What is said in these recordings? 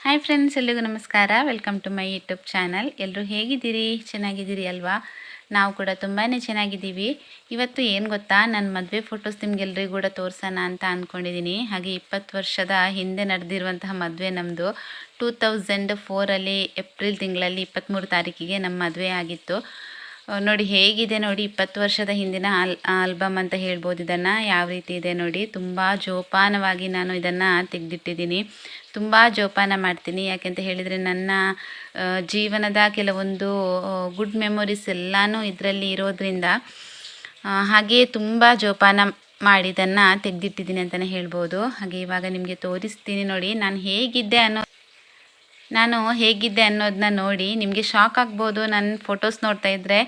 Hi friends, ಎಲ್ಲಿಗೂ ನಮಸ್ಕಾರ. Welcome to my YouTube channel. ಎಲ್ಲರೂ ಹೇಗಿದ್ದೀರಿ? ಚೆನ್ನಾಗಿದ್ದೀರಿ ಅಲ್ವಾ? ನಾವು ಕೂಡ ತುಂಬಾ ಚೆನ್ನಾಗಿದ್ದೀವಿ. ಇವತ್ತು ಏನು ಗೊತ್ತಾ, ನನ್ನ ಮದುವೆ ಫೋಟೋಸ್ ನಿಮ್ಗೆಲ್ರಿಗೂ ಕೂಡ ತೋರಿಸೋಣ ಅಂತ ಅಂದ್ಕೊಂಡಿದ್ದೀನಿ. ಹಾಗೆ 20 ವರ್ಷದ ಹಿಂದೆ ನಡೆದಿರುವಂತಹ ಮದುವೆ ನಮ್ಮದು 2004 ಏಪ್ರಿಲ್ ತಿಂಗಳಲ್ಲಿ 23 ತಾರೀಕಿಗೆ ನಮ್ಮ ಮದುವೆ ಆಗಿತ್ತು. ನೋಡಿ ಹೇಗಿದೆ ನೋಡಿ, 20 ವರ್ಷದ ಹಿಂದಿನ ಆಲ್ಬಮ್ ಅಂತ ಹೇಳ್ಬೋದು ಇದನ್ನು. ಯಾವ ರೀತಿ ಇದೆ ನೋಡಿ, ತುಂಬ ಜೋಪಾನವಾಗಿ ನಾನು ಇದನ್ನು ತೆಗೆದಿಟ್ಟಿದ್ದೀನಿ. ತುಂಬ ಜೋಪಾನ ಮಾಡ್ತೀನಿ. ಯಾಕೆಂತ ಹೇಳಿದರೆ ನನ್ನ ಜೀವನದ ಕೆಲವೊಂದು ಗುಡ್ ಮೆಮೊರೀಸ್ ಎಲ್ಲನೂ ಇದರಲ್ಲಿ ಇರೋದ್ರಿಂದ ಹಾಗೆಯೇ ತುಂಬ ಜೋಪಾನ ಮಾಡಿ ಇದನ್ನು ತೆಗೆದಿಟ್ಟಿದ್ದೀನಿ ಅಂತಲೇ ಹೇಳ್ಬೋದು. ಹಾಗೆ ಇವಾಗ ನಿಮಗೆ ತೋರಿಸ್ತೀನಿ ನೋಡಿ, ನಾನು ಹೇಗಿದ್ದೆ ಅನ್ನೋದನ್ನ ನೋಡಿ ನಿಮಗೆ ಶಾಕ್ ಆಗ್ಬೋದು. ನನ್ನ ಫೋಟೋಸ್ ನೋಡ್ತಾ ಇದ್ದರೆ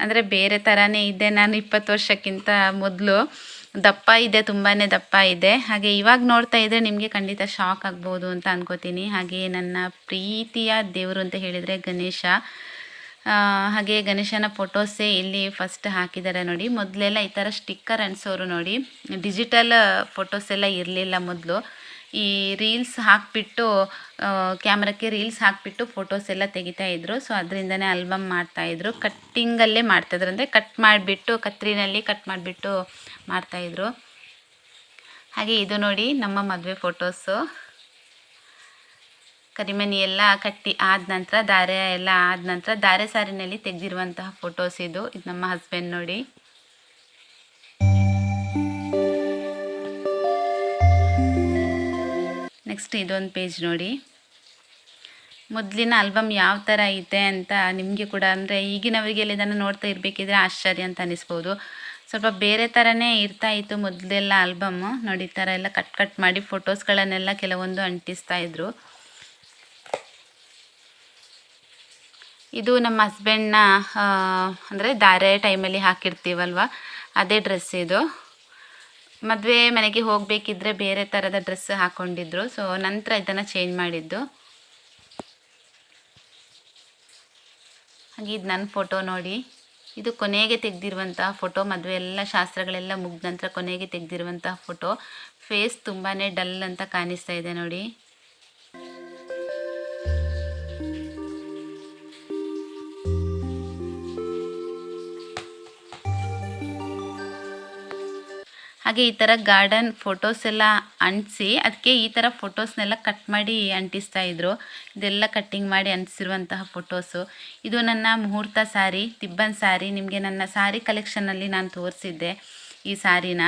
ಅಂದರೆ ಬೇರೆ ಥರನೇ ಇದ್ದೆ ನಾನು 20 ವರ್ಷಕ್ಕಿಂತ ಮೊದಲು. ದಪ್ಪ ಇದೆ, ತುಂಬಾ ದಪ್ಪ ಇದೆ. ಹಾಗೆ ಇವಾಗ ನೋಡ್ತಾ ಇದ್ದರೆ ನಿಮಗೆ ಖಂಡಿತ ಶಾಕ್ ಆಗ್ಬೋದು ಅಂತ ಅನ್ಕೋತೀನಿ. ಹಾಗೆ ನನ್ನ ಪ್ರೀತಿಯ ದೇವರು ಅಂತ ಹೇಳಿದರೆ ಗಣೇಶ. ಹಾಗೆ ಗಣೇಶನ ಫೋಟೋಸೇ ಇಲ್ಲಿ ಫಸ್ಟ್ ಹಾಕಿದ್ದಾರೆ ನೋಡಿ. ಮೊದಲೆಲ್ಲ ಈ ಥರ ಸ್ಟಿಕ್ಕರ್ ಅಂಟಿಸೋರು ನೋಡಿ, ಡಿಜಿಟಲ್ ಫೋಟೋಸ್ ಎಲ್ಲ ಇರಲಿಲ್ಲ ಮೊದಲು. ಈ ರೀಲ್ಸ್ ಹಾಕಿಬಿಟ್ಟು ಕ್ಯಾಮ್ರಕ್ಕೆ ರೀಲ್ಸ್ ಹಾಕಿಬಿಟ್ಟು ಫೋಟೋಸ್ ಎಲ್ಲ ತೆಗಿತಾಯಿದ್ರು. ಸೊ ಅದರಿಂದನೇ ಆಲ್ಬಮ್ ಮಾಡ್ತಾಯಿದ್ರು. ಕಟ್ಟಿಂಗಲ್ಲೇ ಮಾಡ್ತಾಯಿದ್ರು, ಅಂದರೆ ಕಟ್ ಮಾಡಿಬಿಟ್ಟು ಕತ್ರಿನಲ್ಲಿ ಕಟ್ ಮಾಡಿಬಿಟ್ಟು ಮಾಡ್ತಾಯಿದ್ರು. ಹಾಗೆ ಇದು ನೋಡಿ ನಮ್ಮ ಮದುವೆ ಫೋಟೋಸು. ಕರಿಮಣಿ ಎಲ್ಲ ಕಟ್ಟಿ ಆದ ನಂತರ, ದಾರೆ ಎಲ್ಲ ಆದ ನಂತರ ದಾರೆ ಸಾರಿನಲ್ಲಿ ತೆಗೆದಿರುವಂತಹ ಫೋಟೋಸ್ ಇದು ನಮ್ಮ ಹಸ್ಬೆಂಡ್ ನೋಡಿ. ನೆಕ್ಸ್ಟ್ ಇದೊಂದು ಪೇಜ್ ನೋಡಿ. ಮೊದಲಿನ ಆಲ್ಬಮ್ ಯಾವ ಥರ ಇದೆ ಅಂತ ನಿಮಗೆ ಕೂಡ, ಅಂದರೆ ಈಗಿನವರಿಗೆಲ್ಲ ಇದನ್ನು ನೋಡ್ತಾ ಇರಬೇಕಿದ್ರೆ ಆಶ್ಚರ್ಯ ಅಂತ ಅನಿಸ್ಬೋದು. ಸ್ವಲ್ಪ ಬೇರೆ ಥರನೇ ಇತ್ತು ಮೊದಲೆಲ್ಲ ಆಲ್ಬಮ್ಮು ನೋಡಿ. ಈ ಥರ ಎಲ್ಲ ಕಟ್ ಮಾಡಿ ಫೋಟೋಸ್ಗಳನ್ನೆಲ್ಲ ಕೆಲವೊಂದು ಅಂಟಿಸ್ತಾಯಿದ್ರು. ಇದು ನಮ್ಮ ಹಸ್ಬೆಂಡ್ನ ಅಂದರೆ ದಾರೆ ಟೈಮಲ್ಲಿ ಹಾಕಿರ್ತೀವಲ್ವ, ಅದೇ ಡ್ರೆಸ್ ಇದು. ಮದುವೆ ಮನೆಗೆ ಹೋಗಬೇಕಿದ್ರೆ ಬೇರೆ ಥರದ ಡ್ರೆಸ್ ಹಾಕ್ಕೊಂಡಿದ್ರು. ಸೊ ನಂತರ ಇದನ್ನು ಚೇಂಜ್ ಮಾಡಿದ್ದು. ಹಾಗೆ ಇದು ನನ್ನ ಫೋಟೋ ನೋಡಿ. ಇದು ಕೊನೆಗೆ ತೆಗೆದಿರುವಂತಹ ಫೋಟೋ. ಮದುವೆ ಎಲ್ಲ ಶಾಸ್ತ್ರಗಳೆಲ್ಲ ಮುಗಿದ ನಂತರ ಕೊನೆಗೆ ತೆಗೆದಿರುವಂತಹ ಫೋಟೋ. ಫೇಸ್ ತುಂಬಾ ಡಲ್ ಅಂತ ಕಾಣಿಸ್ತಾ ಇದೆ ನೋಡಿ. ಹಾಗೆ ಈ ಥರ ಗಾರ್ಡನ್ ಫೋಟೋಸ್ ಎಲ್ಲ ಅಂಟಿಸಿ ಅದಕ್ಕೆ ಈ ಥರ ಫೋಟೋಸ್ನೆಲ್ಲ ಕಟ್ ಮಾಡಿ ಅಂಟಿಸ್ತಾಯಿದ್ರು. ಇದೆಲ್ಲ ಕಟ್ಟಿಂಗ್ ಮಾಡಿ ಅಂಟಿಸಿರುವಂತಹ ಫೋಟೋಸು. ಇದು ನನ್ನ ಮುಹೂರ್ತ ಸ್ಯಾರಿ, ತಿಬ್ಬನ್ ಸ್ಯಾರಿ. ನಿಮಗೆ ನನ್ನ ಸ್ಯಾರಿ ಕಲೆಕ್ಷನ್ನಲ್ಲಿ ನಾನು ತೋರಿಸಿದ್ದೆ ಈ ಸ್ಯಾರಿನ.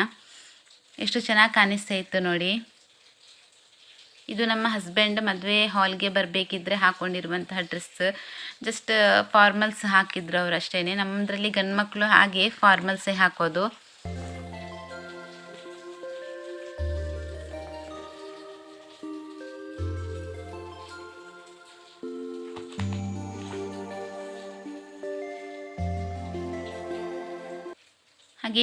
ಎಷ್ಟು ಚೆನ್ನಾಗಿ ಕಾಣಿಸ್ತಾ ಇತ್ತು ನೋಡಿ. ಇದು ನಮ್ಮ ಹಸ್ಬೆಂಡ್ ಮದುವೆ ಹಾಲ್ಗೆ ಬರಬೇಕಿದ್ರೆ ಹಾಕ್ಕೊಂಡಿರುವಂತಹ ಡ್ರೆಸ್. ಜಸ್ಟ್ ಫಾರ್ಮಲ್ಸ್ ಹಾಕಿದ್ರು ಅವರು ಅಷ್ಟೇ. ನಮ್ಮದ್ರಲ್ಲಿ ಗಂಡು ಮಕ್ಕಳು ಹಾಗೆ ಫಾರ್ಮಲ್ಸೇ ಹಾಕೋದು. ಹಾಗೆ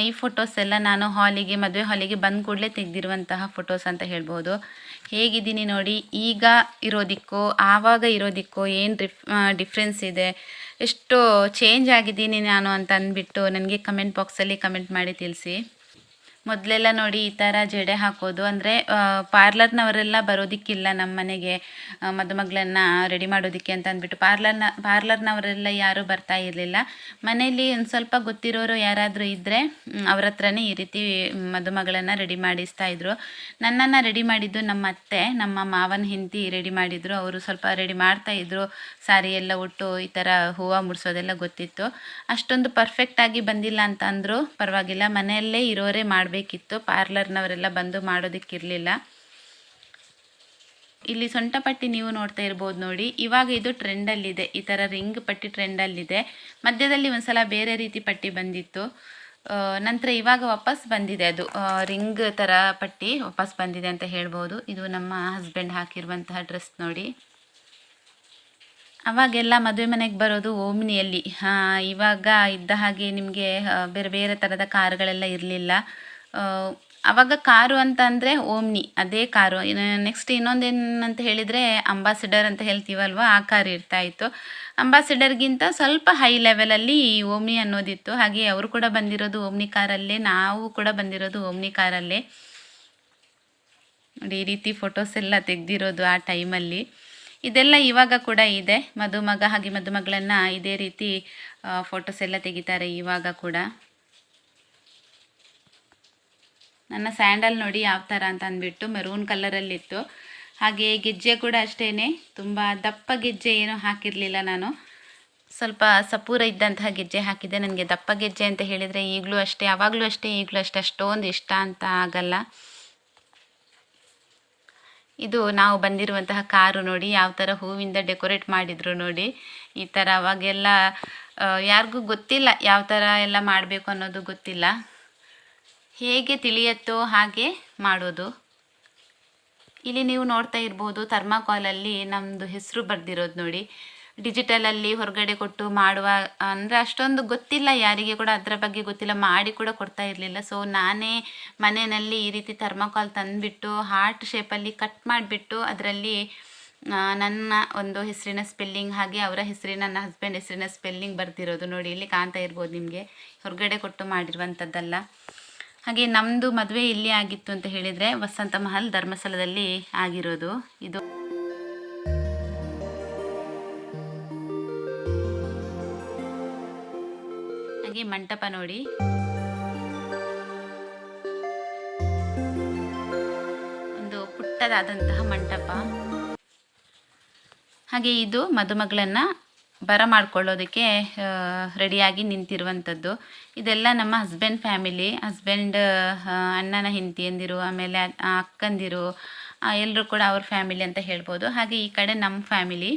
ಈ ಫೋಟೋಸ್ ಎಲ್ಲ ನಾನು ಮದುವೆ ಹಾಲಿಗೆ ಬಂದ ಕೂಡಲೇ ತೆಗೆದಿರುವಂತಹ ಫೋಟೋಸ್ ಅಂತ ಹೇಳ್ಬೋದು. ಹೇಗಿದ್ದೀನಿ ನೋಡಿ, ಈಗ ಇರೋದಕ್ಕೋ ಆವಾಗ ಇರೋದಕ್ಕೋ ಏನು ಡಿಫ್ರೆನ್ಸ್ ಇದೆ, ಎಷ್ಟು ಚೇಂಜ್ ಆಗಿದ್ದೀನಿ ನಾನು ಅಂತ ಅಂದ್ಬಿಟ್ಟು ನನಗೆ ಕಮೆಂಟ್ ಬಾಕ್ಸಲ್ಲಿ ಕಮೆಂಟ್ ಮಾಡಿ ತಿಳಿಸಿ. ಮೊದಲೆಲ್ಲ ನೋಡಿ ಈ ಥರ ಜಡೆ ಹಾಕೋದು, ಅಂದರೆ ಪಾರ್ಲರ್ನವರೆಲ್ಲ ಬರೋದಕ್ಕಿಲ್ಲ ನಮ್ಮ ಮನೆಗೆ ಮದುಮಗಳನ್ನು ರೆಡಿ ಮಾಡೋದಕ್ಕೆ ಅಂತ ಅಂದ್ಬಿಟ್ಟು ಪಾರ್ಲರ್ನವರೆಲ್ಲ ಯಾರೂ ಬರ್ತಾ ಇರಲಿಲ್ಲ. ಮನೆಯಲ್ಲಿ ಒಂದು ಸ್ವಲ್ಪ ಗೊತ್ತಿರೋರು ಯಾರಾದರೂ ಇದ್ದರೆ ಅವ್ರ ಹತ್ರನೇ ಈ ರೀತಿ ಮದುಮಗಳನ್ನು ರೆಡಿ ಮಾಡಿಸ್ತಾಯಿದ್ರು. ನನ್ನನ್ನು ರೆಡಿ ಮಾಡಿದ್ದು ನಮ್ಮ ಅತ್ತೆ, ನಮ್ಮ ಮಾವನ ಹೆಂಡತಿ ರೆಡಿ ಮಾಡಿದರು. ಅವರು ಸ್ವಲ್ಪ ರೆಡಿ ಮಾಡ್ತಾಯಿದ್ರು. ಸಾರಿ ಎಲ್ಲ ಉಟ್ಟು ಈ ಥರ ಹೂವು ಮುಡಿಸೋದೆಲ್ಲ ಗೊತ್ತಿತ್ತು. ಅಷ್ಟೊಂದು ಪರ್ಫೆಕ್ಟಾಗಿ ಬಂದಿಲ್ಲ ಅಂತ ಅಂದರೂ ಪರವಾಗಿಲ್ಲ, ಮನೆಯಲ್ಲೇ ಇರೋರೇ ಮಾಡಬೇಕಿತ್ತು. ಪಾರ್ಲರ್ನವರೆಲ್ಲ ಬಂದು ಮಾಡೋದಕ್ಕಿರಲಿಲ್ಲ. ಇಲ್ಲಿ ಸೊಂಟ ಪಟ್ಟಿ ನೀವು ನೋಡ್ತಾ ಇರ್ಬೋದು ನೋಡಿ. ಇವಾಗ ಇದು ಟ್ರೆಂಡಲ್ಲಿದೆ, ಈ ಥರ ರಿಂಗ್ ಪಟ್ಟಿ ಟ್ರೆಂಡಲ್ಲಿದೆ. ಮಧ್ಯದಲ್ಲಿ ಒಂದು ಸಲ ಬೇರೆ ರೀತಿ ಪಟ್ಟಿ ಬಂದಿತ್ತು. ನಂತರ ಇವಾಗ ವಾಪಸ್ ಬಂದಿದೆ, ಅದು ರಿಂಗ್ ಥರ ಪಟ್ಟಿ ವಾಪಸ್ ಬಂದಿದೆ ಅಂತ ಹೇಳ್ಬೋದು. ಇದು ನಮ್ಮ ಹಸ್ಬೆಂಡ್ ಹಾಕಿರುವಂತಹ ಡ್ರೆಸ್ ನೋಡಿ. ಅವಾಗೆಲ್ಲ ಮದುವೆ ಮನೆಗೆ ಬರೋದು ಓಮ್ನಿಯಲ್ಲಿ. ಇವಾಗ ಇದ್ದ ಹಾಗೆ ನಿಮಗೆ ಬೇರೆ ಬೇರೆ ಥರದ ಕಾರುಗಳೆಲ್ಲ ಇರಲಿಲ್ಲ. ಆವಾಗ ಕಾರು ಅಂತ ಅಂದರೆ ಓಮ್ನಿ, ಅದೇ ಕಾರು. ನೆಕ್ಸ್ಟ್ ಇನ್ನೊಂದೇನಂತ ಹೇಳಿದರೆ ಅಂಬಾಸಿಡರ್ ಅಂತ ಹೇಳ್ತೀವಲ್ವ, ಆ ಕಾರು ಇರ್ತಾಯಿತ್ತು. ಅಂಬಾಸಿಡರ್ಗಿಂತ ಸ್ವಲ್ಪ ಹೈ ಲೆವೆಲಲ್ಲಿ ಓಮ್ನಿ ಅನ್ನೋದಿತ್ತು. ಹಾಗೆ ಅವರು ಕೂಡ ಬಂದಿರೋದು ಓಮ್ನಿ ಕಾರಲ್ಲೇ, ನಾವು ಕೂಡ ಬಂದಿರೋದು ಓಮ್ನಿ ಕಾರಲ್ಲೇ ನೋಡಿ ಈ ರೀತಿ ಫೋಟೋಸ್ ಎಲ್ಲ ತೆಗೆದಿರೋದು ಆ ಟೈಮಲ್ಲಿ. ಇದೆಲ್ಲ ಇವಾಗ ಕೂಡ ಇದೆ. ಮದುಮಗ ಹಾಗೆ ಮದುಮಗಳನ್ನು ಇದೇ ರೀತಿ ಫೋಟೋಸ್ ಎಲ್ಲ ತೆಗಿತಾರೆ ಇವಾಗ ಕೂಡ. ನನ್ನ ಸ್ಯಾಂಡಲ್ ನೋಡಿ ಯಾವ ಥರ ಅಂತ ಅಂದ್ಬಿಟ್ಟು ಮೆರೂನ್ ಕಲರಲ್ಲಿತ್ತು. ಹಾಗೆ ಗೆಜ್ಜೆ ಕೂಡ ಅಷ್ಟೇ, ತುಂಬ ದಪ್ಪ ಗೆಜ್ಜೆ ಏನೂ ಹಾಕಿರಲಿಲ್ಲ ನಾನು. ಸ್ವಲ್ಪ ಸಪೂರ ಇದ್ದಂತಹ ಗೆಜ್ಜೆ ಹಾಕಿದ್ದೆ. ನನಗೆ ದಪ್ಪ ಗೆಜ್ಜೆ ಅಂತ ಹೇಳಿದರೆ ಈಗಲೂ ಅಷ್ಟೇ, ಆವಾಗಲೂ ಅಷ್ಟೇ, ಈಗಲೂ ಅಷ್ಟೇ ಅಷ್ಟೊಂದು ಇಷ್ಟ ಅಂತ ಆಗಲ್ಲ. ಇದು ನಾವು ಬಂದಿರುವಂತಹ ಕಾರು ನೋಡಿ ಯಾವ ಥರ ಹೂವಿಂದ ಡೆಕೋರೇಟ್ ಮಾಡಿದರು ನೋಡಿ. ಈ ಥರ ಅವಾಗೆಲ್ಲ ಯಾರಿಗೂ ಗೊತ್ತಿಲ್ಲ ಯಾವ ಥರ ಎಲ್ಲ ಮಾಡಬೇಕು ಅನ್ನೋದು ಗೊತ್ತಿಲ್ಲ. ಹೇಗೆ ತಿಳಿಯತ್ತೋ ಹಾಗೆ ಮಾಡೋದು. ಇಲ್ಲಿ ನೀವು ನೋಡ್ತಾ ಇರ್ಬೋದು ಥರ್ಮಾಕೋಲಲ್ಲಿ ನಮ್ಮದು ಹೆಸರು ಬರೆದಿರೋದು ನೋಡಿ. ಡಿಜಿಟಲಲ್ಲಿ ಹೊರಗಡೆ ಕೊಟ್ಟು ಮಾಡುವ ಅಂದರೆ ಅಷ್ಟೊಂದು ಗೊತ್ತಿಲ್ಲ, ಯಾರಿಗೆ ಕೂಡ ಅದರ ಬಗ್ಗೆ ಗೊತ್ತಿಲ್ಲ, ಮಾಡಿ ಕೂಡ ಕೊಡ್ತಾ ಇರಲಿಲ್ಲ. ಸೊ ನಾನೇ ಮನೆಯಲ್ಲಿ ಈ ರೀತಿ ಥರ್ಮಾಕೋಲ್ ತಂದುಬಿಟ್ಟು ಹಾರ್ಟ್ ಶೇಪಲ್ಲಿ ಕಟ್ ಮಾಡಿಬಿಟ್ಟು ಅದರಲ್ಲಿ ನನ್ನ ಒಂದು ಹೆಸರಿನ ಸ್ಪೆಲ್ಲಿಂಗ್ ಹಾಗೆ ಅವರ ಹೆಸರಿನ, ನನ್ನ ಹಸ್ಬೆಂಡ್ ಹೆಸರಿನ ಸ್ಪೆಲ್ಲಿಂಗ್ ಬರ್ತಿರೋದು ನೋಡಿ. ಇಲ್ಲಿ ಕಾಣ್ತಾ ಇರ್ಬೋದು ನಿಮಗೆ, ಹೊರಗಡೆ ಕೊಟ್ಟು ಮಾಡಿರುವಂಥದ್ದಲ್ಲ. ಹಾಗೆ ನಮ್ಮದು ಮದುವೆ ಇಲ್ಲಿ ಆಗಿತ್ತು ಅಂತ ಹೇಳಿದರೆ ವಸಂತ ಮಹಲ್ ಧರ್ಮಸ್ಥಳದಲ್ಲಿ ಆಗಿರೋದು ಇದು. ಹಾಗೆ ಮಂಟಪ ನೋಡಿ, ಒಂದು ಪುಟ್ಟದಾದಂತಹ ಮಂಟಪ. ಹಾಗೆ ಇದು ಮದುಮಗಳನ್ನು ಬರಮಾಡ್ಕೊಳ್ಳೋದಕ್ಕೆ ರೆಡಿಯಾಗಿ ನಿಂತಿರುವಂಥದ್ದು. ಇದೆಲ್ಲ ನಮ್ಮ ಹಸ್ಬೆಂಡ್ ಫ್ಯಾಮಿಲಿ, ಹಸ್ಬೆಂಡ್ ಅಣ್ಣನ ಹೆಂಡತಿಯಂದಿರು, ಆಮೇಲೆ ಅಕ್ಕಂದಿರು, ಎಲ್ಲರೂ ಕೂಡ ಅವ್ರ ಫ್ಯಾಮಿಲಿ ಅಂತ ಹೇಳ್ಬೋದು. ಹಾಗೆ ಈ ಕಡೆ ನಮ್ಮ ಫ್ಯಾಮಿಲಿ,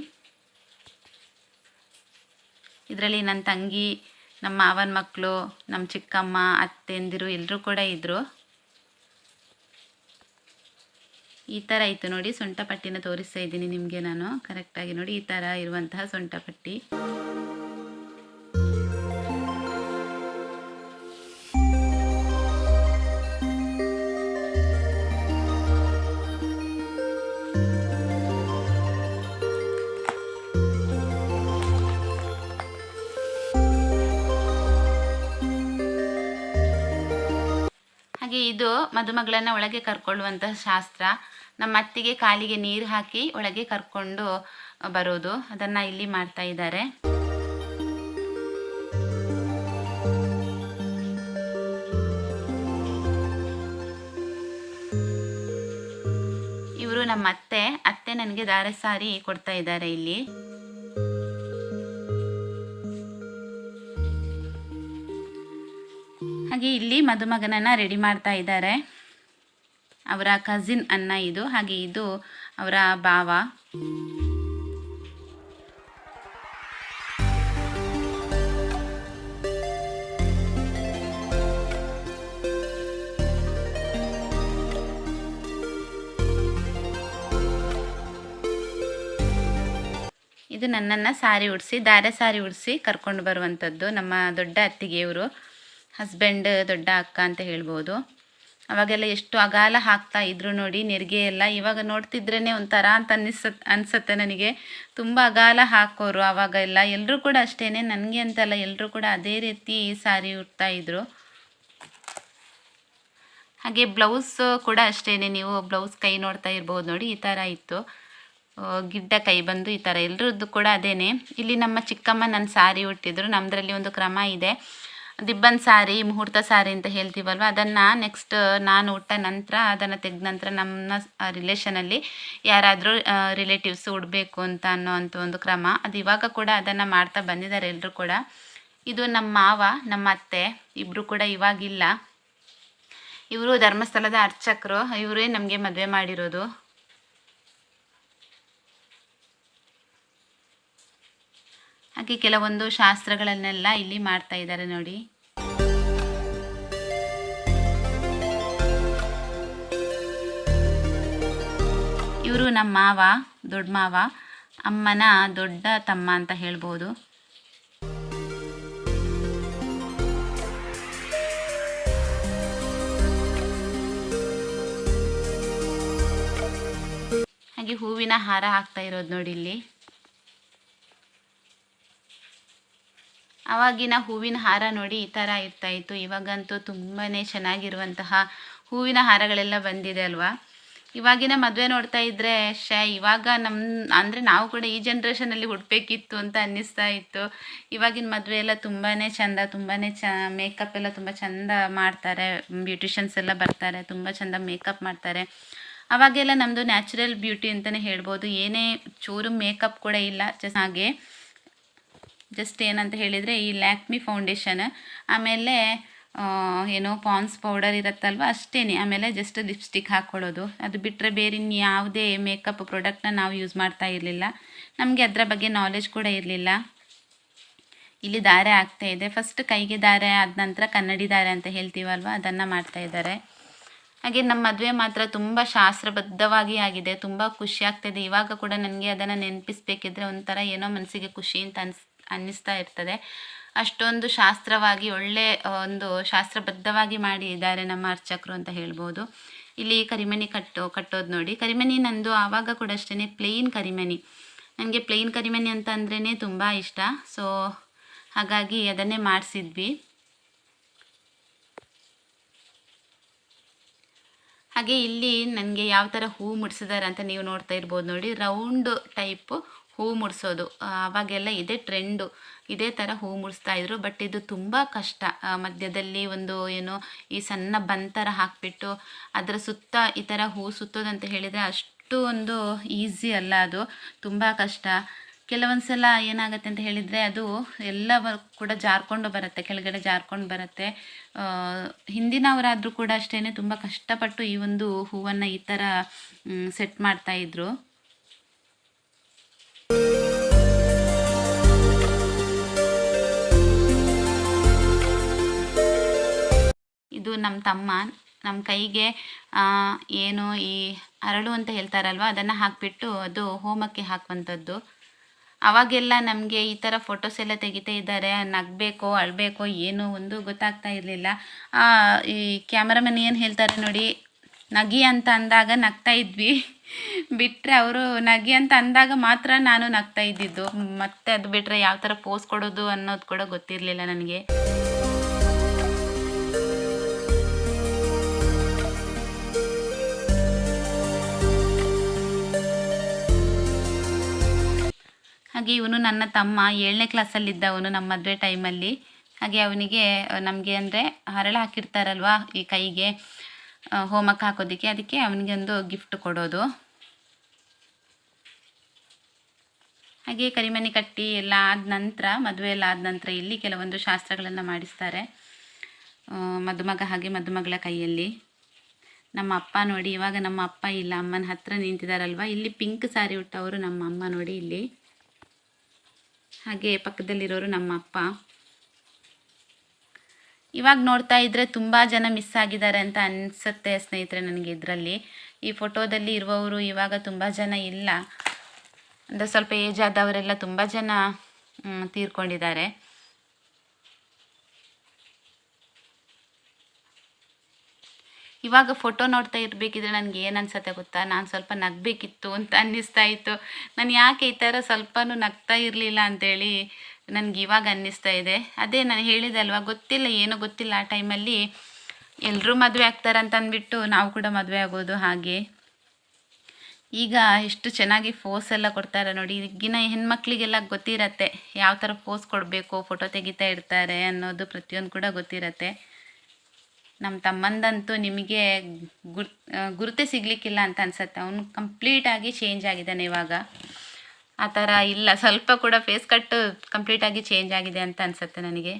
ಇದರಲ್ಲಿ ನನ್ನ ತಂಗಿ, ನಮ್ಮ ಮಾವನ ಮಕ್ಕಳು, ನಮ್ಮ ಚಿಕ್ಕಮ್ಮ, ಅತ್ತೆಂದಿರು ಎಲ್ಲರೂ ಕೂಡ ಇದ್ದರು. ಈ ಥರ ಇತ್ತು ನೋಡಿ. ಸೊಂಟಪಟ್ಟಿನ ತೋರಿಸ್ತಾ ಇದ್ದೀನಿ ನಿಮಗೆ ನಾನು ಕರೆಕ್ಟಾಗಿ ನೋಡಿ. ಈ ಥರ ಇರುವಂತಹ ಸೊಂಟಪಟ್ಟಿ. ಹಾಗೆ ಇದು ಮದುಮಗಳನ್ನು ಒಳಗೆ ಕರ್ಕೊಳ್ಳುವಂತಹ ಶಾಸ್ತ್ರ. ನಮ್ಮ ಅತ್ತಿಗೆ ಕಾಲಿಗೆ ನೀರು ಹಾಕಿ ಒಳಗೆ ಕರ್ಕೊಂಡು ಬರೋದು, ಅದನ್ನು ಇಲ್ಲಿ ಮಾಡ್ತಾ ಇದ್ದಾರೆ. ಇವರು ನಮ್ಮ ಅತ್ತೆ ನನಗೆ ದಾರೆ ಸಾರಿ ಕೊಡ್ತಾ ಇದ್ದಾರೆ ಇಲ್ಲಿ. ಹಾಗೆ ಇಲ್ಲಿ ಮದುಮಗನನ್ನು ರೆಡಿ ಮಾಡ್ತಾ ಇದ್ದಾರೆ. ಅವರ ಕಸಿನ್ ಅಣ್ಣ ಇದು. ಹಾಗೆ ಇದು ಅವರ ಭಾವ. ಇದು ನನ್ನನ್ನು ಸಾರಿ ಉಡಿಸಿ, ದಾರೆ ಸಾರಿ ಉಡಿಸಿ ಕರ್ಕೊಂಡು ಬರುವಂಥದ್ದು ನಮ್ಮ ದೊಡ್ಡ ಅತ್ತಿಗೆಯವರು, ಹಸ್ಬೆಂಡ್ ದೊಡ್ಡ ಅಕ್ಕ ಅಂತ ಹೇಳ್ಬೋದು. ಅವಾಗೆಲ್ಲ ಎಷ್ಟು ಅಗಾಲ ಹಾಕ್ತಾ ಇದ್ರು ನೋಡಿ ನೆರಿಗೆ ಎಲ್ಲ. ಇವಾಗ ನೋಡ್ತಿದ್ರೇ ಒಂಥರ ಅಂತ ಅನಿಸುತ್ತೆ ನನಗೆ. ತುಂಬ ಅಗಾಲ ಹಾಕೋರು ಆವಾಗ ಎಲ್ಲ. ಎಲ್ಲರೂ ಕೂಡ ಅಷ್ಟೇ, ನನಗೆ ಅಂತಲ್ಲ, ಎಲ್ಲರೂ ಕೂಡ ಅದೇ ರೀತಿ ಸಾರಿ ಉಡ್ತಾ ಇದ್ರು. ಹಾಗೆ ಬ್ಲೌಸ್ ಕೂಡ ಅಷ್ಟೇ, ನೀವು ಬ್ಲೌಸ್ ಕೈ ನೋಡ್ತಾ ಇರ್ಬೋದು ನೋಡಿ. ಈ ಥರ ಇತ್ತು, ಗಿಡ್ಡ ಕೈ ಬಂದು ಈ ಥರ. ಎಲ್ಲರದ್ದು ಕೂಡ ಅದೇನೆ. ಇಲ್ಲಿ ನಮ್ಮ ಚಿಕ್ಕಮ್ಮ ನನ್ನ ಸಾರಿ ಉಟ್ಟಿದ್ರು. ನಮ್ಮದ್ರಲ್ಲಿ ಒಂದು ಕ್ರಮ ಇದೆ, ದಿಬ್ಬನ್ ಸಾರಿ, ಮುಹೂರ್ತ ಸಾರಿ ಅಂತ ಹೇಳ್ತೀವಲ್ವ, ಅದನ್ನು ನೆಕ್ಸ್ಟ್ ನಾನು ಉಟ್ಟ ನಂತರ, ಅದನ್ನು ತೆಗೆದ ನಂತರ ನಮ್ಮ ರಿಲೇಷನಲ್ಲಿ ಯಾರಾದರೂ ರಿಲೇಟಿವ್ಸ್ ಉಡಬೇಕು ಅಂತ ಅನ್ನೋವಂಥ ಒಂದು ಕ್ರಮ. ಅದು ಇವಾಗ ಕೂಡ ಅದನ್ನು ಮಾಡ್ತಾ ಬಂದಿದ್ದಾರೆ ಎಲ್ಲರೂ ಕೂಡ. ಇದು ನಮ್ಮ ಮಾವ, ನಮ್ಮ ಅತ್ತೆ ಇಬ್ಬರು ಕೂಡ ಇವಾಗಿಲ್ಲ. ಇವರು ಧರ್ಮಸ್ಥಳದ ಅರ್ಚಕರು, ಇವರೇ ನಮಗೆ ಮದುವೆ ಮಾಡಿರೋದು. ಹಾಗೆ ಕೆಲವೊಂದು ಶಾಸ್ತ್ರಗಳನ್ನೆಲ್ಲ ಇಲ್ಲಿ ಮಾಡ್ತಾ ಇದ್ದಾರೆ ನೋಡಿ. ಇವರು ನಮ್ಮ ಮಾವ, ದೊಡ್ಡ ಮಾವ, ಅಮ್ಮನ ದೊಡ್ಡ ತಮ್ಮ ಅಂತ ಹೇಳ್ಬೋದು. ಹಾಗೆ ಹೂವಿನ ಹಾರ ಹಾಕ್ತಾ ಇರೋದು ನೋಡಿ ಇಲ್ಲಿ. ಆವಾಗಿನ ಹೂವಿನ ಹಾರ ನೋಡಿ ಈ ಥರ ಇರ್ತಾಯಿತ್ತು. ಇವಾಗಂತೂ ತುಂಬಾ ಚೆನ್ನಾಗಿರುವಂತಹ ಹೂವಿನ ಹಾರಗಳೆಲ್ಲ ಬಂದಿದೆ ಅಲ್ವಾ. ಇವಾಗಿನ ಮದುವೆ ನೋಡ್ತಾ ಇದ್ದರೆ ಇವಾಗ ಅಂದರೆ ನಾವು ಕೂಡ ಈ ಜನ್ರೇಷನಲ್ಲಿ ಹುಟ್ಟಬೇಕಿತ್ತು ಅಂತ ಅನ್ನಿಸ್ತಾ ಇತ್ತು. ಇವಾಗಿನ ಮದುವೆ ಎಲ್ಲ ತುಂಬಾ ಚೆಂದ, ತುಂಬಾ ಮೇಕಪ್ ಎಲ್ಲ ತುಂಬ ಚೆಂದ ಮಾಡ್ತಾರೆ. ಬ್ಯೂಟಿಷಿಯನ್ಸ್ ಎಲ್ಲ ಬರ್ತಾರೆ, ತುಂಬ ಚೆಂದ ಮೇಕಪ್ ಮಾಡ್ತಾರೆ. ಅವಾಗೆಲ್ಲ ನಮ್ಮದು ನ್ಯಾಚುರಲ್ ಬ್ಯೂಟಿ ಅಂತಲೇ ಹೇಳ್ಬೋದು. ಏನೇ ಚೂರು ಮೇಕಪ್ ಕೂಡ ಇಲ್ಲ. ಹಾಗೆ ಜಸ್ಟ್ ಏನಂತ ಹೇಳಿದರೆ ಈ ಲ್ಯಾಕ್ಮಿ ಫೌಂಡೇಶನ್, ಆಮೇಲೆ ಏನೋ ಪಾನ್ಸ್ ಪೌಡರ್ ಇರುತ್ತಲ್ವ ಅಷ್ಟೇ. ಆಮೇಲೆ ಜಸ್ಟ್ ಲಿಪ್ಸ್ಟಿಕ್ ಹಾಕ್ಕೊಳ್ಳೋದು. ಅದು ಬಿಟ್ಟರೆ ಬೇರೆ ಇನ್ಯಾವುದೇ ಮೇಕಪ್ ಪ್ರಾಡಕ್ಟ್ನ ನಾವು ಯೂಸ್ ಮಾಡ್ತಾ ಇರಲಿಲ್ಲ. ನಮಗೆ ಅದರ ಬಗ್ಗೆ ನಾಲೆಜ್ ಕೂಡ ಇರಲಿಲ್ಲ. ಇಲ್ಲಿ ದಾರೆ ಆಗ್ತಾ ಇದೆ. ಫಸ್ಟ್ ಕೈಗೆ ದಾರೆ, ಆದ ನಂತರ ಕನ್ನಡಿ ದಾರೆ ಅಂತ ಹೇಳ್ತೀವಲ್ವ, ಅದನ್ನು ಮಾಡ್ತಾ ಇದ್ದಾರೆ. ಹಾಗೆ ನಮ್ಮ ಮದುವೆ ಮಾತ್ರ ತುಂಬ ಶಾಸ್ತ್ರಬದ್ಧವಾಗಿ ಆಗಿದೆ. ತುಂಬ ಖುಷಿ ಆಗ್ತಾಯಿದೆ. ಇವಾಗ ಕೂಡ ನನಗೆ ಅದನ್ನು ನೆನಪಿಸ್ಬೇಕಿದ್ರೆ ಒಂಥರ ಏನೋ ಮನಸ್ಸಿಗೆ ಖುಷಿ ಅಂತ ಅನ್ನಿಸ್ತಾ ಇರ್ತದೆ. ಅಷ್ಟೊಂದು ಶಾಸ್ತ್ರವಾಗಿ ಒಳ್ಳೆ ಒಂದು ಶಾಸ್ತ್ರಬದ್ಧವಾಗಿ ಮಾಡಿದ್ದಾರೆ ನಮ್ಮ ಅರ್ಚಕರು ಅಂತ ಹೇಳ್ಬೋದು. ಇಲ್ಲಿ ಕರಿಮಣಿ ಕಟ್ಟೋದು ನೋಡಿ. ಕರಿಮಣಿ ನಂದು ಆವಾಗ ಕೂಡ ಅಷ್ಟೇ ಪ್ಲೇನ್ ಕರಿಮಣಿ. ನನಗೆ ಪ್ಲೇನ್ ಕರಿಮಣಿ ಅಂತ ಅಂದ್ರೇ ತುಂಬ ಇಷ್ಟ. ಸೊ ಹಾಗಾಗಿ ಅದನ್ನೇ ಮಾಡಿಸಿದ್ವಿ. ಹಾಗೆ ಇಲ್ಲಿ ನನಗೆ ಯಾವ ಥರ ಹೂ ಮುಡಿಸಿದ್ದಾರೆ ಅಂತ ನೀವು ನೋಡ್ತಾ ಇರ್ಬೋದು ನೋಡಿ. ರೌಂಡ್ ಟೈಪು ಹೂ ಮುಡಿಸೋದು ಆವಾಗೆಲ್ಲ ಇದೇ ಟ್ರೆಂಡು. ಇದೇ ಥರ ಹೂ ಮುಡಿಸ್ತಾಯಿದ್ರು. ಬಟ್ ಇದು ತುಂಬ ಕಷ್ಟ. ಮಧ್ಯದಲ್ಲಿ ಒಂದು ಏನೋ ಈ ಸಣ್ಣ ಬನ್ ಥರ ಹಾಕಿಬಿಟ್ಟು ಅದರ ಸುತ್ತ ಈ ಥರ ಹೂ ಸುತ್ತೋದಂತ ಹೇಳಿದರೆ ಅಷ್ಟು ಒಂದು ಈಸಿ ಅಲ್ಲ. ಅದು ತುಂಬ ಕಷ್ಟ. ಕೆಲವೊಂದು ಸಲ ಏನಾಗುತ್ತೆ ಅಂತ ಹೇಳಿದರೆ ಅದು ಎಲ್ಲ ಕೂಡ ಜಾರ್ಕೊಂಡು ಬರುತ್ತೆ, ಕೆಳಗಡೆ ಜಾರ್ಕೊಂಡು ಬರುತ್ತೆ. ಹಿಂದಿನವರಾದರೂ ಕೂಡ ಅಷ್ಟೇ ತುಂಬ ಕಷ್ಟಪಟ್ಟು ಈ ಒಂದು ಹೂವನ್ನು ಈ ಥರ ಸೆಟ್ ಮಾಡ್ತಾಯಿದ್ರು. ಇದು ನಮ್ಮ ತಮ್ಮ ನಮ್ಮ ಕೈಗೆ ಏನು ಈ ಅರಳು ಅಂತ ಹೇಳ್ತಾರಲ್ವ ಅದನ್ನು ಹಾಕಿಬಿಟ್ಟು ಅದು ಹೋಮಕ್ಕೆ ಹಾಕುವಂಥದ್ದು. ಅವಾಗೆಲ್ಲ ನಮಗೆ ಈ ಥರ ಫೋಟೋಸ್ ಎಲ್ಲ ತೆಗಿತಾ ಇದ್ದಾರೆ, ನಗಬೇಕೋ ಅಳಬೇಕೋ ಏನೋ ಒಂದು ಗೊತ್ತಾಗ್ತಾ ಇರಲಿಲ್ಲ. ಈ ಕ್ಯಾಮರಾಮನ್ ಏನು ಹೇಳ್ತಾರೆ ನೋಡಿ, ನಗಿ ಅಂತ ಅಂದಾಗ ನಗ್ತಾ ಇದ್ವಿ. ಬಿಟ್ಟರೆ ಅವರು ನಗಿ ಅಂತ ಅಂದಾಗ ಮಾತ್ರ ನಾನು ನಗ್ತಾ ಇದ್ದಿದ್ದು. ಮತ್ತು ಅದು ಬಿಟ್ಟರೆ ಯಾವ ಥರ ಪೋಸ್ ಕೊಡೋದು ಅನ್ನೋದು ಕೂಡ ಗೊತ್ತಿರಲಿಲ್ಲ ನನಗೆ. ಹಾಗೆ ಇವನು ನನ್ನ ತಮ್ಮ 7ನೇ ಕ್ಲಾಸಲ್ಲಿದ್ದ ಅವನು ನಮ್ಮ ಮದುವೆ ಟೈಮಲ್ಲಿ. ಹಾಗೆ ಅವನಿಗೆ ನಮಗೆ ಅಂದರೆ ಹರಳು ಹಾಕಿರ್ತಾರಲ್ವ ಈ ಕೈಗೆ ಹೋಮಕ್ಕೆ ಹಾಕೋದಕ್ಕೆ, ಅದಕ್ಕೆ ಅವನಿಗೆ ಒಂದು ಗಿಫ್ಟ್ ಕೊಡೋದು. ಹಾಗೆ ಕರಿಮಣಿ ಕಟ್ಟಿ ಎಲ್ಲ ಆದ ನಂತರ, ಮದುವೆ ಎಲ್ಲ ಆದ ನಂತರ ಇಲ್ಲಿ ಕೆಲವೊಂದು ಶಾಸ್ತ್ರಗಳನ್ನು ಮಾಡಿಸ್ತಾರೆ. ಮದುಮಗ ಹಾಗೆ ಮದುಮಗಳ ಕೈಯಲ್ಲಿ. ನಮ್ಮ ಅಪ್ಪ ನೋಡಿ, ಇವಾಗ ನಮ್ಮ ಅಪ್ಪ ಇಲ್ಲ, ಅಮ್ಮನ ಹತ್ರ ನಿಂತಿದ್ದಾರಲ್ವ. ಇಲ್ಲಿ ಪಿಂಕ್ ಸಾರಿ ಉಟ್ಟವರು ನಮ್ಮ ಅಮ್ಮ ನೋಡಿ ಇಲ್ಲಿ. ಹಾಗೆ ಪಕ್ಕದಲ್ಲಿರೋರು ನಮ್ಮ ಅಪ್ಪ. ಇವಾಗ ನೋಡ್ತಾ ಇದ್ದರೆ ತುಂಬ ಜನ ಮಿಸ್ ಆಗಿದ್ದಾರೆ ಅಂತ ಅನಿಸುತ್ತೆ ಸ್ನೇಹಿತರೆ ನನಗೆ. ಇದರಲ್ಲಿ ಈ ಫೋಟೋದಲ್ಲಿ ಇರುವವರು ಇವಾಗ ತುಂಬ ಜನ ಇಲ್ಲ. ಅಂದರೆ ಸ್ವಲ್ಪ ಏಜ್ ಆದವರೆಲ್ಲ ತುಂಬ ಜನ ತೀರ್ಕೊಂಡಿದ್ದಾರೆ. ಇವಾಗ ಫೋಟೋ ನೋಡ್ತಾ ಇರಬೇಕಿದ್ರೆ ನನಗೆ ಏನು ಅನ್ಸುತ್ತೆ ಗೊತ್ತಾ, ನಾನು ಸ್ವಲ್ಪ ನಗಬೇಕಿತ್ತು ಅಂತ ಅನ್ನಿಸ್ತಾ ಇತ್ತು. ನಾನು ಯಾಕೆ ಈ ಥರ ಸ್ವಲ್ಪನೂ ನಗ್ತಾ ಇರಲಿಲ್ಲ ಅಂಥೇಳಿ ನನಗೆ ಇವಾಗ ಅನ್ನಿಸ್ತಾ ಇದೆ. ಅದೇ ನಾನು ಹೇಳಿದೆ ಅಲ್ವಾ, ಗೊತ್ತಿಲ್ಲ, ಏನೋ ಗೊತ್ತಿಲ್ಲ. ಆ ಟೈಮಲ್ಲಿ ಎಲ್ಲರೂ ಮದುವೆ ಆಗ್ತಾರೆ ಅಂತ ಅಂದ್ಬಿಟ್ಟು ನಾವು ಕೂಡ ಮದುವೆ ಆಗೋದು. ಹಾಗೆ ಈಗ ಎಷ್ಟು ಚೆನ್ನಾಗಿ ಫೋಸ್ ಎಲ್ಲ ಕೊಡ್ತಾರೆ ನೋಡಿ. ಈಗಿನ ಹೆಣ್ಮಕ್ಳಿಗೆಲ್ಲ ಗೊತ್ತಿರತ್ತೆ ಯಾವ ಥರ ಫೋಸ್ ಕೊಡಬೇಕು, ಫೋಟೋ ತೆಗಿತಾ ಇರ್ತಾರೆ ಅನ್ನೋದು ಪ್ರತಿಯೊಂದು ಕೂಡ ಗೊತ್ತಿರತ್ತೆ. ನಮ್ಮ ತಮ್ಮಂದಂತೂ ನಿಮಗೆ ಗುರುತೇ ಸಿಗಲಿಕ್ಕಿಲ್ಲ ಅಂತ ಅನ್ಸುತ್ತೆ. ಅವನು ಕಂಪ್ಲೀಟಾಗಿ ಚೇಂಜ್ ಆಗಿದ್ದಾನೆ ಇವಾಗ. ಆ ಥರ ಇಲ್ಲ, ಸ್ವಲ್ಪ ಕೂಡ ಫೇಸ್ ಕಟ್ಟು ಕಂಪ್ಲೀಟಾಗಿ ಚೇಂಜ್ ಆಗಿದೆ ಅಂತ ಅನಿಸುತ್ತೆ ನನಗೆ.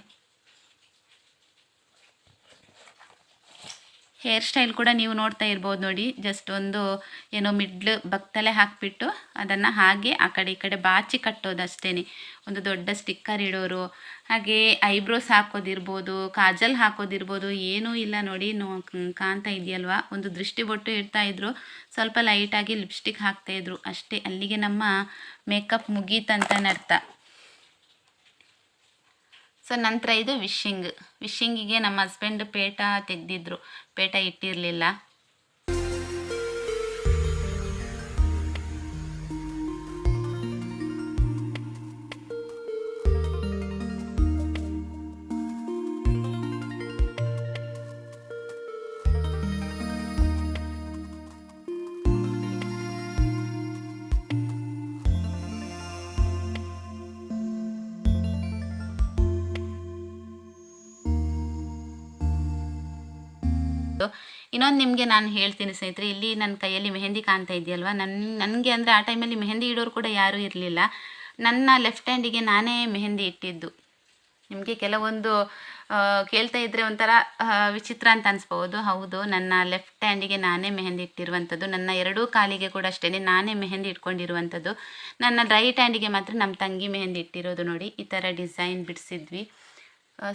ಹೇರ್ ಸ್ಟೈಲ್ ಕೂಡ ನೀವು ನೋಡ್ತಾ ಇರ್ಬೋದು ನೋಡಿ. ಜಸ್ಟ್ ಒಂದು ಏನೋ ಮಿಡ್ಲ್ ಬಕ್ತಲೆ ಹಾಕಿಬಿಟ್ಟು ಅದನ್ನು ಹಾಗೆ ಆ ಕಡೆ ಈ ಕಡೆ ಬಾಚಿ ಕಟ್ಟೋದು ಅಷ್ಟೇ. ಒಂದು ದೊಡ್ಡ ಸ್ಟಿಕ್ಕರ್ ಇಡೋರು, ಹಾಗೆ ಐಬ್ರೋಸ್ ಹಾಕೋದಿರ್ಬೋದು, ಕಾಜಲ್ ಹಾಕೋದಿರ್ಬೋದು, ಏನೂ ಇಲ್ಲ ನೋಡಿ. ಕಾಣ್ತಾ ಇದೆಯಲ್ವಾ, ಒಂದು ದೃಷ್ಟಿ ಬೊಟ್ಟು ಇಡ್ತಾಯಿದ್ರು, ಸ್ವಲ್ಪ ಲೈಟಾಗಿ ಲಿಪ್ಸ್ಟಿಕ್ ಹಾಕ್ತಾಯಿದ್ರು ಅಷ್ಟೇ. ಅಲ್ಲಿಗೆ ನಮ್ಮ ಮೇಕಪ್ ಮುಗೀತಂತನೇ ಅರ್ಥ. ಸೊ ನಂತರ ಇದು ವಿಶಿಂಗಿಗೆ ನಮ್ಮ ಹಸ್ಬೆಂಡ್ ಪೇಟ ತೆಗೆದಿದ್ರು, ಪೇಟ ಇಟ್ಟಿರಲಿಲ್ಲ. ಇನ್ನೊಂದು ನಿಮಗೆ ನಾನು ಹೇಳ್ತೀನಿ ಸ್ನೇಹಿತರೆ, ಇಲ್ಲಿ ನನ್ನ ಕೈಯಲ್ಲಿ ಮೆಹಂದಿ ಕಾಣ್ತಾ ಇದೆಯಲ್ವಾ, ನನಗೆ ಅಂದರೆ ಆ ಟೈಮಲ್ಲಿ ಮೆಹಂದಿ ಇಡೋರು ಕೂಡ ಯಾರೂ ಇರಲಿಲ್ಲ. ನನ್ನ ಲೆಫ್ಟ್ ಹ್ಯಾಂಡಿಗೆ ನಾನೇ ಮೆಹಂದಿ ಇಟ್ಟಿದ್ದು. ನಿಮಗೆ ಕೆಲವೊಂದು ಕೇಳ್ತಾ ಇದ್ದರೆ ಒಂಥರ ವಿಚಿತ್ರ ಅಂತ ಅನಿಸ್ಬೋದು. ಹೌದು, ನನ್ನ ಲೆಫ್ಟ್ ಹ್ಯಾಂಡಿಗೆ ನಾನೇ ಮೆಹಂದಿ ಇಟ್ಟಿರುವಂಥದ್ದು. ನನ್ನ ಎರಡೂ ಕಾಲಿಗೆ ಕೂಡ ಅಷ್ಟೇ ನಾನೇ ಮೆಹಂದಿ ಇಟ್ಕೊಂಡಿರುವಂಥದ್ದು. ನನ್ನ ರೈಟ್ ಹ್ಯಾಂಡಿಗೆ ಮಾತ್ರ ನಮ್ಮ ತಂಗಿ ಮೆಹಂದಿ ಇಟ್ಟಿರೋದು. ನೋಡಿ, ಈ ಥರ ಡಿಸೈನ್ ಬಿಡಿಸಿದ್ವಿ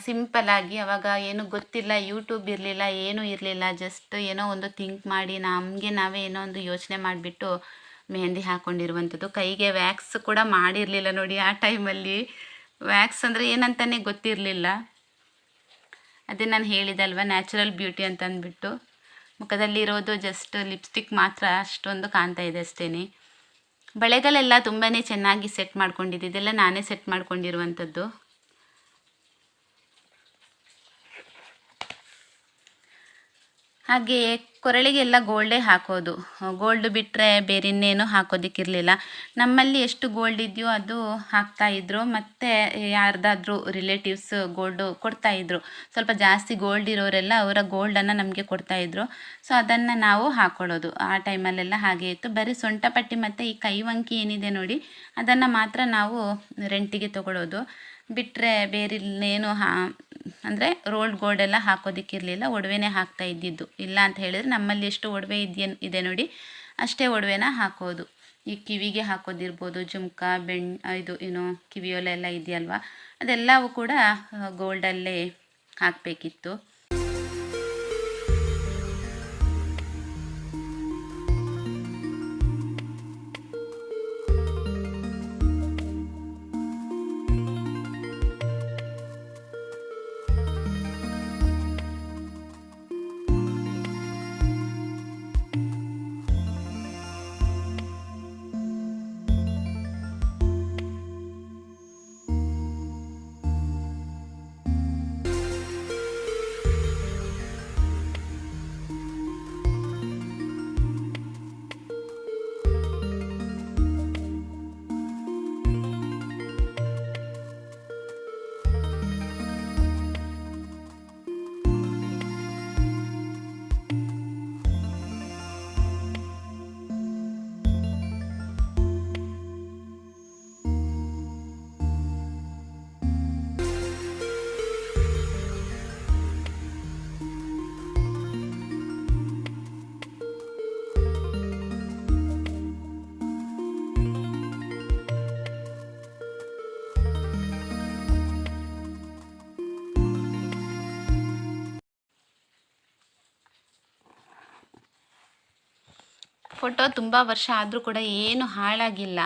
ಸಿಂಪಲ್ಲಾಗಿ. ಅವಾಗ ಏನೂ ಗೊತ್ತಿಲ್ಲ, ಯೂಟ್ಯೂಬ್ ಇರಲಿಲ್ಲ, ಏನೂ ಇರಲಿಲ್ಲ. ಜಸ್ಟ್ ಏನೋ ಒಂದು ಥಿಂಕ್ ಮಾಡಿ ನಮಗೆ ನಾವೇ ಏನೋ ಒಂದು ಯೋಚನೆ ಮಾಡಿಬಿಟ್ಟು ಮೆಹಂದಿ ಹಾಕ್ಕೊಂಡಿರುವಂಥದ್ದು. ಕೈಗೆ ವ್ಯಾಕ್ಸ್ ಕೂಡ ಮಾಡಿರಲಿಲ್ಲ ನೋಡಿ. ಆ ಟೈಮಲ್ಲಿ ವ್ಯಾಕ್ಸ್ ಅಂದರೆ ಏನಂತಲೇ ಗೊತ್ತಿರಲಿಲ್ಲ. ಅದೇ ನಾನು ಹೇಳಿದಲ್ವ, ನ್ಯಾಚುರಲ್ ಬ್ಯೂಟಿ ಅಂತ ಅಂದ್ಬಿಟ್ಟು. ಮುಖದಲ್ಲಿರೋದು ಜಸ್ಟ್ ಲಿಪ್ಸ್ಟಿಕ್ ಮಾತ್ರ ಅಷ್ಟೊಂದು ಕಾಣ್ತಾ ಇದೆ ಅಷ್ಟೇ. ಬಳೆಗಳೆಲ್ಲ ತುಂಬಾ ಚೆನ್ನಾಗಿ ಸೆಟ್ ಮಾಡ್ಕೊಂಡಿದ್ದೆ. ಇದೆಲ್ಲ ನಾನೇ ಸೆಟ್ ಮಾಡ್ಕೊಂಡಿರುವಂಥದ್ದು. ಹಾಗೆಯೇ ಕೊರಳಿಗೆಲ್ಲ ಗೋಲ್ಡೇ ಹಾಕೋದು. ಗೋಲ್ಡ್ ಬಿಟ್ಟರೆ ಬೇರೆ ಇನ್ನೇನು ಹಾಕೋದಕ್ಕಿರಲಿಲ್ಲ. ನಮ್ಮಲ್ಲಿ ಎಷ್ಟು ಗೋಲ್ಡ್ ಇದೆಯೋ ಅದು ಹಾಕ್ತಾಯಿದ್ರು. ಮತ್ತು ಯಾರ್ದಾದ್ರೂ ರಿಲೇಟಿವ್ಸ್ ಗೋಲ್ಡು ಕೊಡ್ತಾಯಿದ್ರು. ಸ್ವಲ್ಪ ಜಾಸ್ತಿ ಗೋಲ್ಡ್ ಇರೋರೆಲ್ಲ ಅವರ ಗೋಲ್ಡನ್ನು ನಮಗೆ ಕೊಡ್ತಾಯಿದ್ರು. ಸೊ ಅದನ್ನು ನಾವು ಹಾಕ್ಕೊಳ್ಳೋದು. ಆ ಟೈಮಲ್ಲೆಲ್ಲ ಹಾಗೆ ಇತ್ತು. ಬರೀ ಸೊಂಟಪಟ್ಟಿ ಮತ್ತು ಈ ಕೈವಂಕಿ ಏನಿದೆ ನೋಡಿ, ಅದನ್ನು ಮಾತ್ರ ನಾವು ರೆಂಟಿಗೆ ತೊಗೊಳ್ಳೋದು. ಬಿಟ್ಟರೆ ಬೇರೆ ಇನ್ನೇನು ಅಂದರೆ ರೋಲ್ಡ್ ಗೋಲ್ಡ್ ಎಲ್ಲ ಹಾಕೋದಕ್ಕಿರಲಿಲ್ಲ. ಒಡವೆನೇ ಹಾಕ್ತಾ ಇದ್ದಿದ್ದು. ಇಲ್ಲ ಅಂತ ಹೇಳಿದರೆ ನಮ್ಮಲ್ಲಿ ಎಷ್ಟು ಒಡವೆ ಇದೆ ನೋಡಿ, ಅಷ್ಟೇ ಒಡವೆನ ಹಾಕೋದು. ಈ ಕಿವಿಗೆ ಹಾಕೋದಿರ್ಬೋದು, ಜುಮ್ಕ, ಇದು ಏನು ಕಿವಿಯೋಲೆಲ್ಲ ಇದೆಯಲ್ವ, ಅದೆಲ್ಲವೂ ಕೂಡ ಗೋಲ್ಡಲ್ಲೇ ಹಾಕಬೇಕಿತ್ತು. ಫೋಟೋ ತುಂಬ ವರ್ಷ ಆದರೂ ಕೂಡ ಏನು ಹಾಳಾಗಿಲ್ಲ,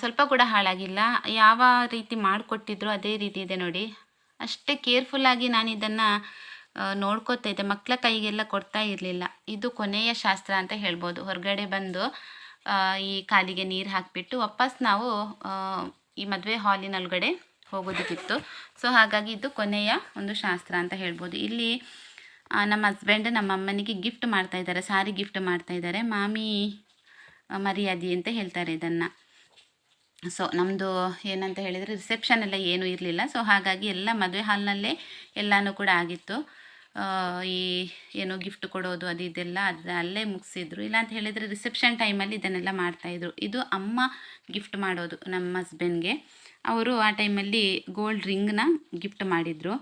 ಸ್ವಲ್ಪ ಕೂಡ ಹಾಳಾಗಿಲ್ಲ. ಯಾವ ರೀತಿ ಮಾಡಿಕೊಟ್ಟಿದ್ರು ಅದೇ ರೀತಿ ಇದೆ ನೋಡಿ. ಅಷ್ಟೇ ಕೇರ್ಫುಲ್ಲಾಗಿ ನಾನು ಇದನ್ನು ನೋಡ್ಕೋತಾ ಇದ್ದೆ. ಮಕ್ಕಳ ಕೈಗೆಲ್ಲ ಕೊಡ್ತಾ ಇರಲಿಲ್ಲ. ಇದು ಕೊನೆಯ ಶಾಸ್ತ್ರ ಅಂತ ಹೇಳ್ಬೋದು. ಹೊರಗಡೆ ಬಂದು ಈ ಕಾಲಿಗೆ ನೀರು ಹಾಕಿಬಿಟ್ಟು ವಾಪಸ್ ನಾವು ಈ ಮದುವೆ ಹಾಲಿನೊಳಗಡೆ ಹೋಗೋದಕ್ಕಿತ್ತು. ಸೊ ಹಾಗಾಗಿ ಇದು ಕೊನೆಯ ಒಂದು ಶಾಸ್ತ್ರ ಅಂತ ಹೇಳ್ಬೋದು. ಇಲ್ಲಿ ನಮ್ಮ ಹಸ್ಬೆಂಡ್ ನಮ್ಮ ಅಮ್ಮನಿಗೆ ಗಿಫ್ಟ್ ಮಾಡ್ತಾಯಿದ್ದಾರೆ, ಸಾರಿ ಗಿಫ್ಟ್ ಮಾಡ್ತಾಯಿದ್ದಾರೆ. ಮಾಮಿ ಮರ್ಯಾದೆ ಅಂತ ಹೇಳ್ತಾರೆ ಇದನ್ನು. ಸೊ ನಮ್ಮದು ಏನಂತ ಹೇಳಿದರೆ ರಿಸೆಪ್ಷನ್ ಎಲ್ಲ ಏನೂ ಇರಲಿಲ್ಲ. ಸೊ ಹಾಗಾಗಿ ಎಲ್ಲ ಮದುವೆ ಹಾಲ್ನಲ್ಲೇ ಎಲ್ಲನೂ ಕೂಡ ಆಗಿತ್ತು. ಈ ಏನು ಗಿಫ್ಟ್ ಕೊಡೋದು ಅದು ಇದೆಲ್ಲ ಅಲ್ಲೇ ಮುಗಿಸಿದ್ರು. ಇಲ್ಲ ಅಂತ ಹೇಳಿದರೆ ರಿಸೆಪ್ಷನ್ ಟೈಮಲ್ಲಿ ಇದನ್ನೆಲ್ಲ ಮಾಡ್ತಾಯಿದ್ರು. ಇದು ಅಮ್ಮ ಗಿಫ್ಟ್ ಮಾಡೋದು ನಮ್ಮ ಹಸ್ಬೆಂಡ್ಗೆ. ಅವರು ಆ ಟೈಮಲ್ಲಿ ಗೋಲ್ಡ್ ರಿಂಗ್ನ ಗಿಫ್ಟ್ ಮಾಡಿದರು.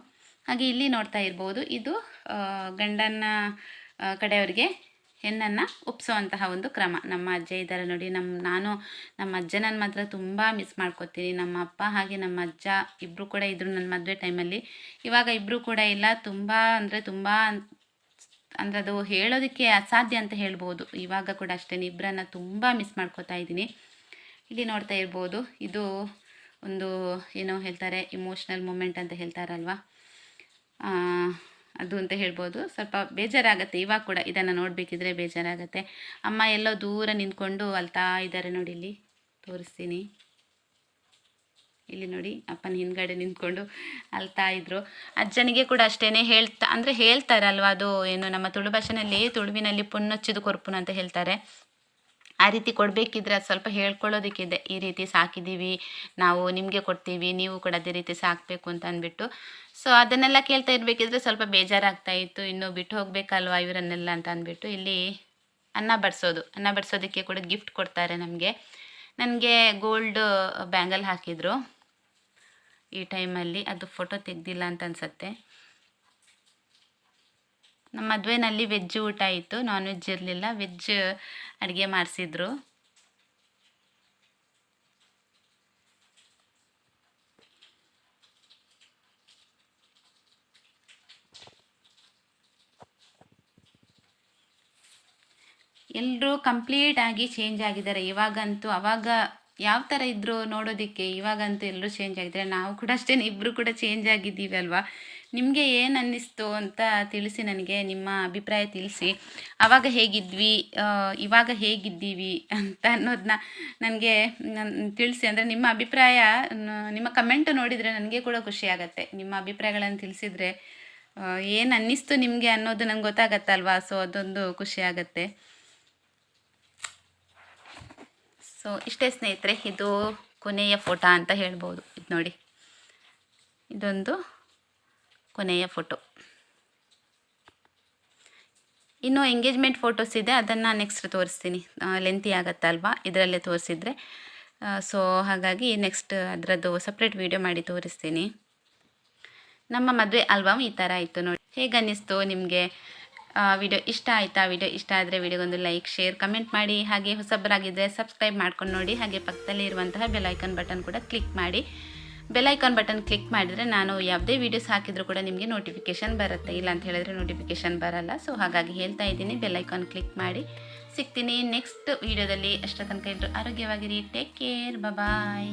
ಹಾಗೆ ಇಲ್ಲಿ ನೋಡ್ತಾ ಇರ್ಬೋದು, ಇದು ಗಂಡನ ಕಡೆಯವರಿಗೆ ಹೆಣ್ಣನ್ನು ಒಪ್ಪಿಸೋವಂತಹ ಒಂದು ಕ್ರಮ. ನಮ್ಮ ಅಜ್ಜ ಇದ್ದಾರೆ ನೋಡಿ. ನಾನು ನಮ್ಮ ಅಜ್ಜನನ್ನು ಮಾತ್ರ ತುಂಬ ಮಿಸ್ ಮಾಡ್ಕೋತೀನಿ. ನಮ್ಮ ಅಪ್ಪ ಹಾಗೆ ನಮ್ಮ ಅಜ್ಜ ಇಬ್ಬರು ಕೂಡ ಇದ್ದರು ನನ್ನ ಮದುವೆ ಟೈಮಲ್ಲಿ. ಇವಾಗ ಇಬ್ಬರು ಕೂಡ ಇಲ್ಲ. ತುಂಬ ಅಂದರೆ ಅದು ಹೇಳೋದಕ್ಕೆ ಅಸಾಧ್ಯ ಅಂತ ಹೇಳ್ಬೋದು. ಇವಾಗ ಕೂಡ ಅಷ್ಟೇ, ಇಬ್ಬರನ್ನು ತುಂಬ ಮಿಸ್ ಮಾಡ್ಕೋತಾ ಇದ್ದೀನಿ. ಇಲ್ಲಿ ನೋಡ್ತಾ ಇರ್ಬೋದು, ಇದು ಒಂದು ಏನೋ ಹೇಳ್ತಾರೆ ಇಮೋಷ್ನಲ್ ಮೂಮೆಂಟ್ ಅಂತ ಹೇಳ್ತಾರಲ್ವ, ಅದು ಅಂತ ಹೇಳ್ಬೋದು. ಸ್ವಲ್ಪ ಬೇಜಾರಾಗುತ್ತೆ ಇವಾಗ ಕೂಡ ಇದನ್ನು ನೋಡಬೇಕಿದ್ರೆ ಬೇಜಾರಾಗುತ್ತೆ. ಅಮ್ಮ ಎಲ್ಲೋ ದೂರ ನಿಂತ್ಕೊಂಡು ಅಳ್ತಾ ಇದ್ದಾರೆ ನೋಡಿ. ಇಲ್ಲಿ ತೋರಿಸ್ತೀನಿ, ಇಲ್ಲಿ ನೋಡಿ ಅಪ್ಪನ ಹಿಂದ್ಗಡೆ ನಿಂತ್ಕೊಂಡು ಅಳ್ತಾ ಇದ್ರು. ಅಜ್ಜನಿಗೆ ಕೂಡ ಅಷ್ಟೇ ಹೇಳ್ತಾರಲ್ವ, ಅದು ಏನು ನಮ್ಮ ತುಳು ಭಾಷೆಯಲ್ಲಿ ತುಳುವಿನಲ್ಲಿ ಪುನ್ನಚ್ಚಿದು ಕೊರ್ಪುನ ಅಂತ ಹೇಳ್ತಾರೆ. ಆ ರೀತಿ ಕೊಡಬೇಕಿದ್ರೆ ಅದು ಸ್ವಲ್ಪ ಹೇಳ್ಕೊಳ್ಳೋದಕ್ಕಿದೆ, ಈ ರೀತಿ ಸಾಕಿದ್ದೀವಿ ನಾವು, ನಿಮಗೆ ಕೊಡ್ತೀವಿ, ನೀವು ಕೂಡ ಅದೇ ರೀತಿ ಸಾಕಬೇಕು ಅಂತ ಅಂದ್ಬಿಟ್ಟು. ಸೊ ಅದನ್ನೆಲ್ಲ ಕೇಳ್ತಾ ಇರಬೇಕಿದ್ರೆ ಸ್ವಲ್ಪ ಬೇಜಾರಾಗ್ತಾ ಇತ್ತು, ಇನ್ನು ಬಿಟ್ಟು ಹೋಗಬೇಕಲ್ವ ಇವರನ್ನೆಲ್ಲ ಅಂತ ಅಂದ್ಬಿಟ್ಟು. ಇಲ್ಲಿ ಅನ್ನ ಬಡಿಸೋದಕ್ಕೆ ಕೂಡ ಗಿಫ್ಟ್ ಕೊಡ್ತಾರೆ ನಮಗೆ. ನನಗೆ ಗೋಲ್ಡ್ ಬ್ಯಾಂಗಲ್ ಹಾಕಿದರು ಈ ಟೈಮಲ್ಲಿ, ಅದು ಫೋಟೋ ತೆಗ್ದಿಲ್ಲ ಅಂತ ಅನ್ಸುತ್ತೆ. ನಮ್ಮ ಮದುವೆನಲ್ಲಿ ವೆಜ್ ಊಟ ಇತ್ತು, ನಾನ್ ವೆಜ್ ಇರಲಿಲ್ಲ, ವೆಜ್ ಅಡುಗೆ ಮಾಡಿಸಿದ್ರು. ಎಲ್ಲರೂ ಕಂಪ್ಲೀಟಾಗಿ ಚೇಂಜ್ ಆಗಿದ್ದಾರೆ ಇವಾಗಂತೂ. ಅವಾಗ ಯಾವ ಥರ ಇದ್ದರು ನೋಡೋದಕ್ಕೆ, ಇವಾಗಂತೂ ಎಲ್ಲರೂ ಚೇಂಜ್ ಆಗಿದ್ದಾರೆ. ನಾವು ಕೂಡ ಅಷ್ಟೇ, ಇಬ್ಬರು ಕೂಡ ಚೇಂಜ್ ಆಗಿದ್ದೀವಿ ಅಲ್ವಾ. ನಿಮಗೆ ಏನು ಅನ್ನಿಸ್ತು ಅಂತ ತಿಳಿಸಿ, ನನಗೆ ನಿಮ್ಮ ಅಭಿಪ್ರಾಯ ತಿಳಿಸಿ. ಆವಾಗ ಹೇಗಿದ್ವಿ, ಇವಾಗ ಹೇಗಿದ್ದೀವಿ ಅಂತ ಅನ್ನೋದನ್ನ ನನಗೆ ತಿಳಿಸಿ. ಅಂದರೆ ನಿಮ್ಮ ಅಭಿಪ್ರಾಯ, ನಿಮ್ಮ ಕಮೆಂಟ್ ನೋಡಿದರೆ ನನಗೆ ಕೂಡ ಖುಷಿ ಆಗುತ್ತೆ. ನಿಮ್ಮ ಅಭಿಪ್ರಾಯಗಳನ್ನು ತಿಳಿಸಿದರೆ ಏನು ಅನ್ನಿಸ್ತು ನಿಮಗೆ ಅನ್ನೋದು ನಂಗೆ ಗೊತ್ತಾಗತ್ತಲ್ವಾ. ಸೊ ಅದೊಂದು ಖುಷಿ ಆಗುತ್ತೆ. ಸೊ ಇಷ್ಟೇ ಸ್ನೇಹಿತರೆ, ಇದು ಕೊನೆಯ ಫೋಟೋ ಅಂತ ಹೇಳ್ಬೋದು. ಇದು ನೋಡಿ, ಇದೊಂದು ಕೊನೆಯ ಫೋಟೋ. ಇನ್ನೂ ಎಂಗೇಜ್ಮೆಂಟ್ ಫೋಟೋಸ್ ಇದೆ, ಅದನ್ನು ನೆಕ್ಸ್ಟ್ ತೋರಿಸ್ತೀನಿ. ಲೆಂತಿ ಆಗುತ್ತಲ್ವಾ ಇದರಲ್ಲೇ ತೋರಿಸಿದ್ರೆ. ಸೊ ಹಾಗಾಗಿ ನೆಕ್ಸ್ಟ್ ಅದರದ್ದು ಸಪ್ರೇಟ್ ವೀಡಿಯೋ ಮಾಡಿ ತೋರಿಸ್ತೀನಿ. ನಮ್ಮ ಮದುವೆ ಆಲ್ಬಮ್ ಈ ಥರ ಇತ್ತು ನೋಡಿ. ಹೇಗೆ ಅನ್ನಿಸ್ತು ನಿಮಗೆ? ವಿಡಿಯೋ ಇಷ್ಟ ಆಯಿತಾ? ವಿಡಿಯೋ ಇಷ್ಟ ಆದರೆ ವಿಡಿಯೋಗೊಂದು ಲೈಕ್, ಶೇರ್, ಕಮೆಂಟ್ ಮಾಡಿ. ಹಾಗೆ ಹೊಸಬರಾಗಿದ್ದರೆ ಸಬ್ಸ್ಕ್ರೈಬ್ ಮಾಡ್ಕೊಂಡು ನೋಡಿ. ಹಾಗೆ ಪಕ್ಕದಲ್ಲಿ ಇರುವಂತಹ ಬೆಲೈಕನ್ ಬಟನ್ ಕೂಡ ಕ್ಲಿಕ್ ಮಾಡಿ. ಬೆಲೈಕನ್ ಬಟನ್ ಕ್ಲಿಕ್ ಮಾಡಿದರೆ ನಾನು ಯಾವುದೇ ವೀಡಿಯೋಸ್ ಹಾಕಿದರೂ ಕೂಡ ನಿಮಗೆ ನೋಟಿಫಿಕೇಷನ್ ಬರುತ್ತೆ. ಇಲ್ಲ ಅಂತ ಹೇಳಿದ್ರೆ ನೋಟಿಫಿಕೇಷನ್ ಬರಲ್ಲ. ಸೊ ಹಾಗಾಗಿ ಹೇಳ್ತಾ ಇದ್ದೀನಿ, ಬೆಲೈಕನ್ ಕ್ಲಿಕ್ ಮಾಡಿ. ಸಿಗ್ತೀನಿ ನೆಕ್ಸ್ಟ್ ವೀಡಿಯೋದಲ್ಲಿ. ಅಷ್ಟರ ತನಕ ಎಲ್ಲರೂ ಆರೋಗ್ಯವಾಗಿರಿ. ಟೇಕ್ ಕೇರ್, ಬಾಯ್.